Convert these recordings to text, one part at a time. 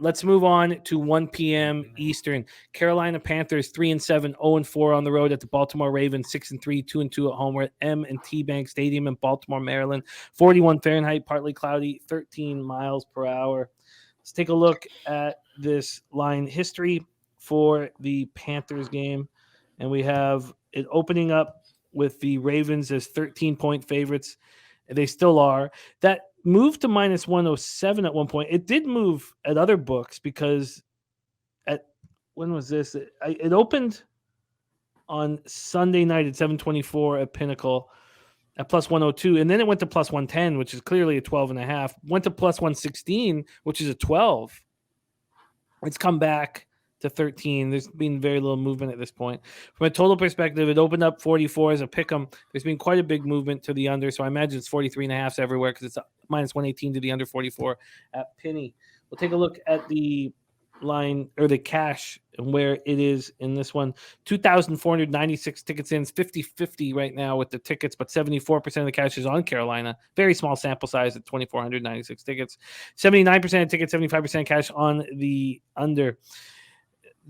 Let's move on to 1 p.m. Eastern. Carolina Panthers 3-7, 0-4 on the road at the Baltimore Ravens, 6-3, 2-2 at home. We're at M&T Bank Stadium in Baltimore, Maryland. 41 Fahrenheit, partly cloudy, 13 miles per hour. Let's take a look at this line history for the Panthers game. And we have it opening up with the Ravens as 13-point favorites. They still are. That moved to minus 107 at one point. It did move at other books because when was this? It opened on Sunday night at 7:24 at Pinnacle at plus 102, and then it went to plus 110, which is clearly a 12.5. Went to plus 116, which is a 12. It's come back to 13. There's been very little movement at this point. From a total perspective, it opened up 44 as a pick'em. There's been quite a big movement to the under, so I imagine it's 43.5 everywhere because it's minus 118 to the under 44 at Penny. We'll take a look at the line or the cash and where it is in this one. 2,496 tickets in. It's 50-50 right now with the tickets, but 74% of the cash is on Carolina. Very small sample size at 2,496 tickets. 79% of tickets, 75% cash on the under.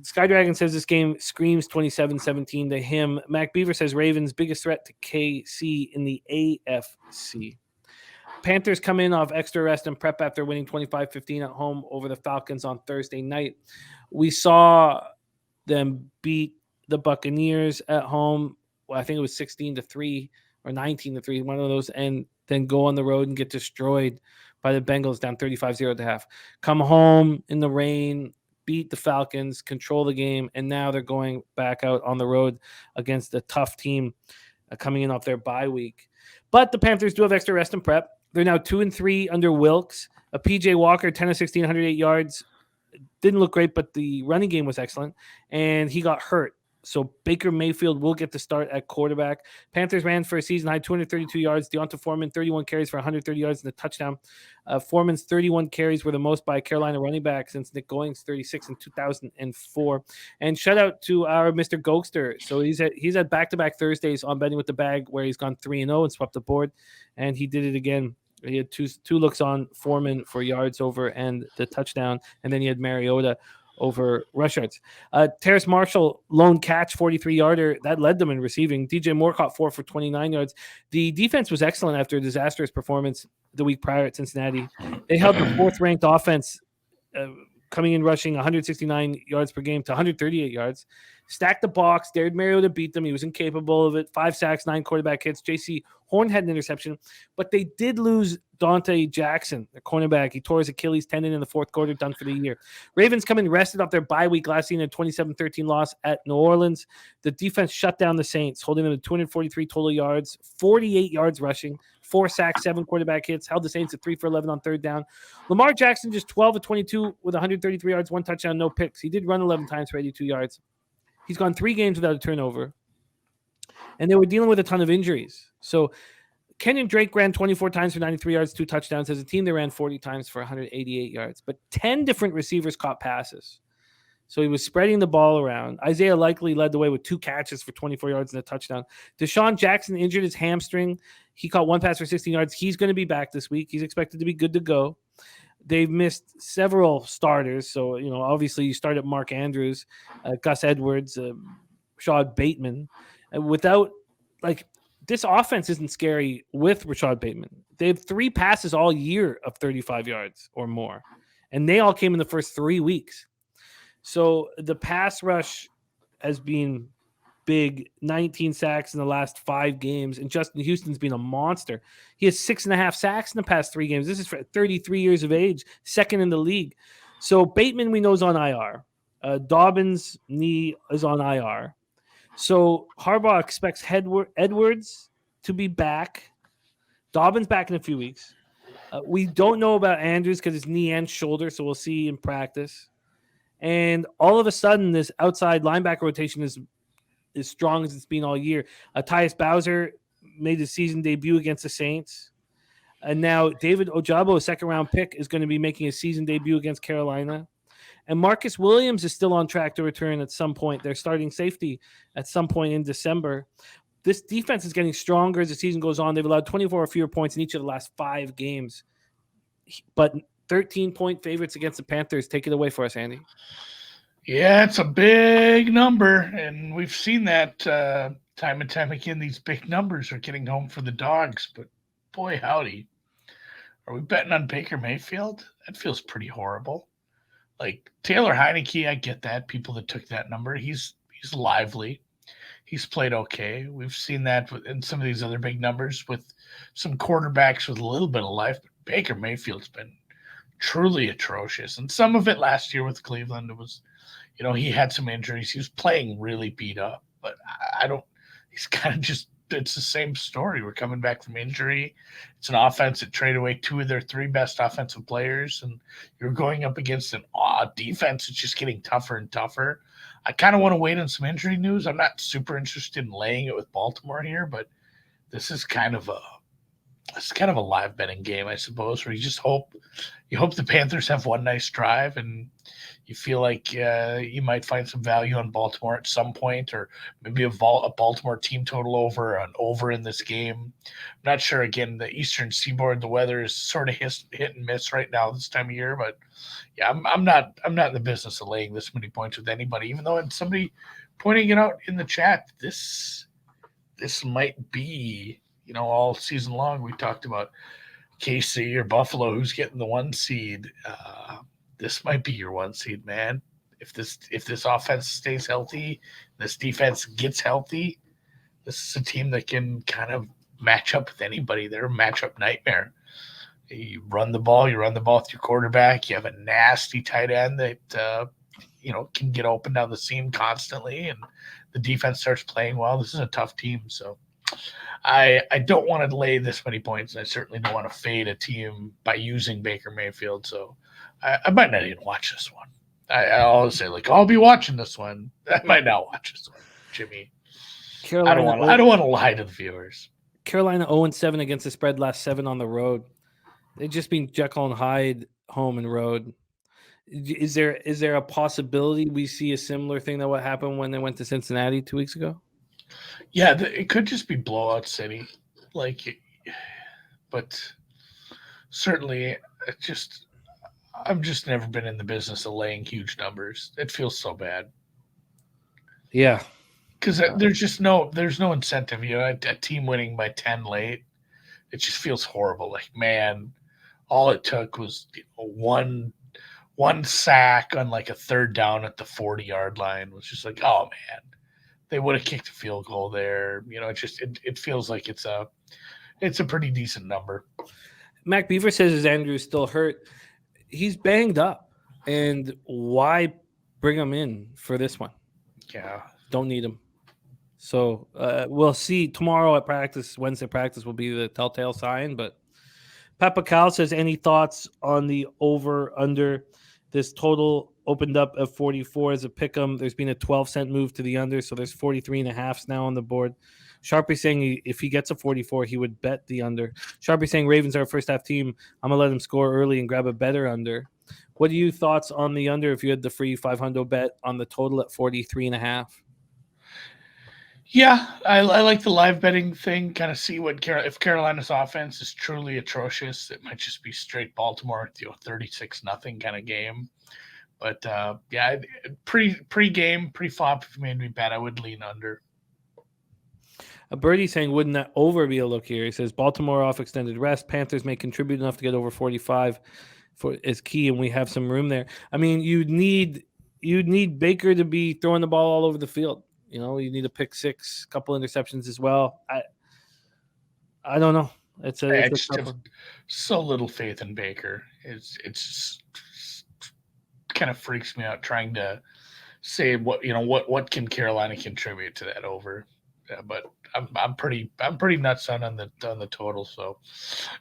Sky Dragon says this game screams 27-17 to him. Mac Beaver says Ravens biggest threat to KC in the AFC. Panthers come in off extra rest and prep after winning 25-15 at home over the Falcons on Thursday night. We saw them beat the Buccaneers at home. Well, I think it was 16-3 or 19-3, one of those, and then go on the road and get destroyed by the Bengals down 35-0 at the half. Come home in the rain, beat the Falcons, control the game, and now they're going back out on the road against a tough team coming in off their bye week. But the Panthers do have extra rest and prep. They're now 2-3 under Wilkes. A PJ Walker, 10 of 16, 108 yards. Didn't look great, but the running game was excellent, and he got hurt. So Baker Mayfield will get the start at quarterback. Panthers ran for a season high 232 yards. Deonta Foreman, 31 carries for 130 yards and a touchdown. Foreman's 31 carries were the most by a Carolina running back since Nick Goings' 36 in 2004. And shout out to our Mr. Gokster. So he's had back-to-back Thursdays on Betting with the Bag where he's gone 3-0 and swept the board, and he did it again. He had two looks on Foreman for yards over and the touchdown, and then he had Mariota over rush yards. Terrace Marshall, lone catch, 43-yarder. That led them in receiving. DJ Moore caught 4 for 29 yards. The defense was excellent after a disastrous performance the week prior at Cincinnati. They held the fourth-ranked offense coming in rushing 169 yards per game to 138 yards. Stacked the box. Dared Mariota beat them. He was incapable of it. 5 sacks, 9 quarterback hits. J.C. Horn had an interception, but they did lose Dante Jackson, their cornerback. He tore his Achilles tendon in the fourth quarter, done for the year. Ravens come in rested off their bye week last season, a 27-13 loss at New Orleans. The defense shut down the Saints, holding them to 243 total yards, 48 yards rushing, 4 sacks, 7 quarterback hits, held the Saints at 3 for 11 on third down. Lamar Jackson just 12 of 22 with 133 yards, 1 touchdown, no picks. He did run 11 times for 82 yards. He's gone 3 games without a turnover. And they were dealing with a ton of injuries. So Kenyon Drake ran 24 times for 93 yards, 2 touchdowns. As a team, they ran 40 times for 188 yards. But 10 different receivers caught passes. So he was spreading the ball around. Isaiah Likely led the way with 2 catches for 24 yards and a touchdown. Deshaun Jackson injured his hamstring. He caught 1 pass for 16 yards. He's going to be back this week. He's expected to be good to go. They've missed several starters. So, obviously you start at Mark Andrews, Gus Edwards, Rashad Bateman. Without, this offense isn't scary with Rashad Bateman. They have 3 passes all year of 35 yards or more, and they all came in the first 3 weeks. So the pass rush has been big, 19 sacks in the last 5 games, and Justin Houston's been a monster. He has 6.5 sacks in the past 3 games. This is for 33 years of age, second in the league. So Bateman, we know, is on IR. Dobbins' knee is on IR. So Harbaugh expects Edwards to be back. Dobbins back in a few weeks. We don't know about Andrews because his knee and shoulder, so we'll see in practice. And all of a sudden, this outside linebacker rotation is as strong as it's been all year. Tyus Bowser made his season debut against the Saints. And now David Ojabo, a second-round pick, is going to be making his season debut against Carolina. And Marcus Williams is still on track to return at some point. They're starting safety at some point in December. This defense is getting stronger as the season goes on. They've allowed 24 or fewer points in each of the last 5 games. But 13-point favorites against the Panthers. Take it away for us, Andy. Yeah, it's a big number, and we've seen that time and time again. These big numbers are getting home for the dogs, but boy, howdy. Are we betting on Baker Mayfield? That feels pretty horrible. Like Taylor Heineke, I get that. People that took that number, he's lively. He's played okay. We've seen that in some of these other big numbers with some quarterbacks with a little bit of life. But Baker Mayfield's been truly atrocious. And some of it last year with Cleveland, it was, he had some injuries. He was playing really beat up. But I don't, he's kind of just, it's the same story. We're coming back from injury. It's an offense that traded away two of their three best offensive players. And you're going up against an defense that's just getting tougher and tougher. I kind of want to wait on some injury news. I'm not super interested in laying it with Baltimore here, but this is kind of a live betting game, I suppose, where you hope the Panthers have one nice drive and you feel like you might find some value on Baltimore at some point, or maybe a Baltimore team total over, an over in this game. I'm not sure. Again, the Eastern Seaboard, the weather is sort of hit and miss right now this time of year, but yeah, I'm not in the business of laying this many points with anybody, even though it's somebody pointing it out in the chat. This might be, all season long we talked about KC or Buffalo, who's getting the 1 seed. This might be your 1 seed, man. If this offense stays healthy, this defense gets healthy, this is a team that can kind of match up with anybody. They're a matchup nightmare. You run the ball with your quarterback. You have a nasty tight end that can get open down the seam constantly, and the defense starts playing well. This is a tough team, so I don't want to lay this many points, and I certainly don't want to fade a team by using Baker Mayfield. So I might not even watch this one. I always say, I'll be watching this one. I might not watch this one, Jimmy. I don't want to lie to the viewers. Carolina 0-7 against the spread, last 7 on the road. They've just been Jekyll and Hyde home and road. Is there a possibility we see a similar thing that what happened when they went to Cincinnati 2 weeks ago? Yeah, it could just be blowout city, but certainly I've just never been in the business of laying huge numbers. It feels so bad. Yeah, because there's no incentive. A team winning by 10 late, it just feels horrible. Like, man, all it took was one sack on a third down at the 40-yard line. It was just like, oh man, they would have kicked a field goal there. It feels like it's a pretty decent number. Mac Beaver says is Andrew's still hurt. He's banged up, and why bring him in for this one? Yeah, don't need him. So we'll see tomorrow at practice. Wednesday practice will be the telltale sign. But Papa Cal says, any thoughts on the over/under? This total opened up at 44 as a pick'em. There's been a 12-cent move to the under, so there's 43.5 now on the board. Sharpie saying if he gets a 44, he would bet the under. Sharpie saying Ravens are a first-half team. I'm going to let him score early and grab a better under. What are your thoughts on the under if you had the free 500 bet on the total at 43.5? Yeah, I like the live betting thing. Kind of see if Carolina's offense is truly atrocious, it might just be straight Baltimore, 36-0 kind of game. But yeah, pre-game, pre-flop, if you made me bet, I would lean under. A birdie saying, wouldn't that over be a look here? He says Baltimore off extended rest. Panthers may contribute enough to get over 45 is key, and we have some room there. I mean, you'd need Baker to be throwing the ball all over the field. You need a pick six, a couple interceptions as well. I don't know. I just have so little faith in Baker. It's just kind of freaks me out trying to say what can Carolina contribute to that over. Yeah, but I'm pretty nuts on the total. So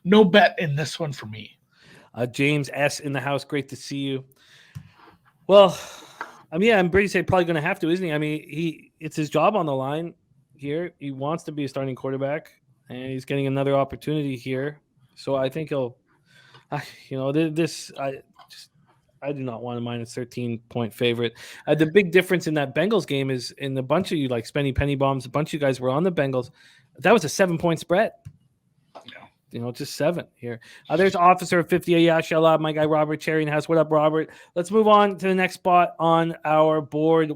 no bet in this one for me. James S in the house. Great to see you. Well, I'm pretty say probably going to have to, isn't he? I mean, it's his job on the line here. He wants to be a starting quarterback, and he's getting another opportunity here. So I think he'll, I do not want a minus 13-point favorite. The big difference in that Bengals game is in a bunch of you Spenny Penny Bombs, a bunch of you guys were on the Bengals. That was a 7-point spread. Yeah. just 7 here. There's Officer 50 Yashala, my guy Robert Cherry in the house. What up, Robert? Let's move on to the next spot on our board.